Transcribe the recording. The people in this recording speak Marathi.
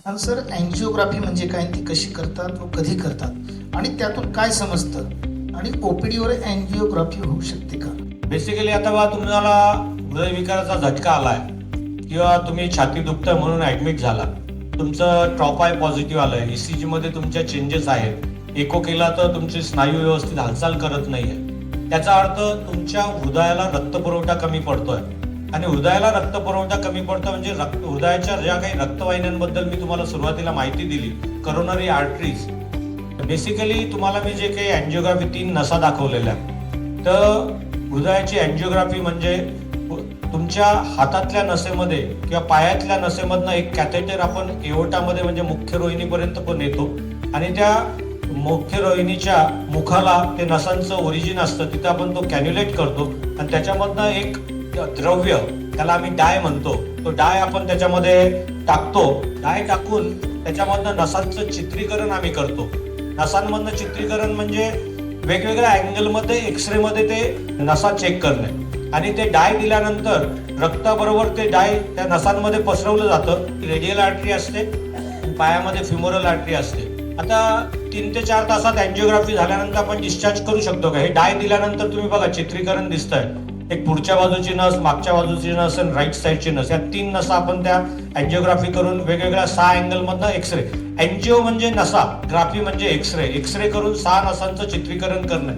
आणि सर अँजिओग्राफी म्हणजे काय, ती कशी करतात व कधी करतात आणि त्यातून काय समजतं आणि ओपीडीवर अँजिओग्राफी होऊ शकते का? बेसिकली आता बघा, तुम्हाला हृदयविकाराचा झटका आलाय किंवा तुम्ही छाती दुखतं म्हणून ऍडमिट झाला, तुमचं ट्रॉपाय पॉझिटिव्ह आलंय, ईसीजी मध्ये तुमच्या चेंजेस आहेत, इको केला तर तुमचे स्नायू व्यवस्थित हालचाल करत नाहीये, त्याचा अर्थ तुमच्या हृदयाला रक्तपुरवठा कमी पडतोय. आणि हृदयाला रक्तपुरवठा कमी पडतो म्हणजे हृदयाच्या ज्या काही रक्तवाहिन्यांबद्दल मी तुम्हाला सुरुवातीला माहिती दिली, करोनरी आर्टरीज. बेसिकली तुम्हाला मी जे काही अँजिओग्राफी 3 नसा दाखवलेल्या, तर हृदयाची अँजिओग्राफी म्हणजे तुमच्या हातातल्या नसेमध्ये किंवा पायातल्या नसेमधनं एक कॅथेटर आपण एओर्टामध्ये म्हणजे मुख्य रोहिणीपर्यंत पण येतो आणि त्या मुख्य रोहिणीच्या मुखाला ते नसांचं ओरिजिन असतं, तिथं आपण तो कॅन्युलेट करतो आणि त्याच्यामधनं एक द्रव्य, त्याला आम्ही डाय म्हणतो, तो डाय आपण त्याच्यामध्ये टाकतो. डाय टाकून त्याच्यामधनं नसांचं चित्रीकरण आम्ही करतो. नसांमधनं चित्रीकरण म्हणजे वेगवेगळ्या अँगलमध्ये एक्सरे मध्ये ते नसा चेक करणे आणि ते डाय दिल्यानंतर रक्ताबरोबर ते डाय त्या नसांमध्ये पसरवलं जातं. रेडियल आर्टरी असते, पायामध्ये फ्युमरल आर्टरी असते. आता 3 ते 4 तासात अँजिओग्राफी झाल्यानंतर आपण डिस्चार्ज करू शकतो का? हे डाय दिल्यानंतर तुम्ही बघा चित्रीकरण दिसतंय, एक पुढच्या बाजूची नस, मागच्या बाजूची नस आणि राईट साईडची नस, या 3 नसा आपण त्या अँजिओग्राफी करून वेगवेगळ्या 6 अँगल मधनं एक्सरे. अँजिओ म्हणजे नसा, ग्राफी म्हणजे एक्सरे. एक्सरे करून 6 नसांचं चित्रीकरण करणे.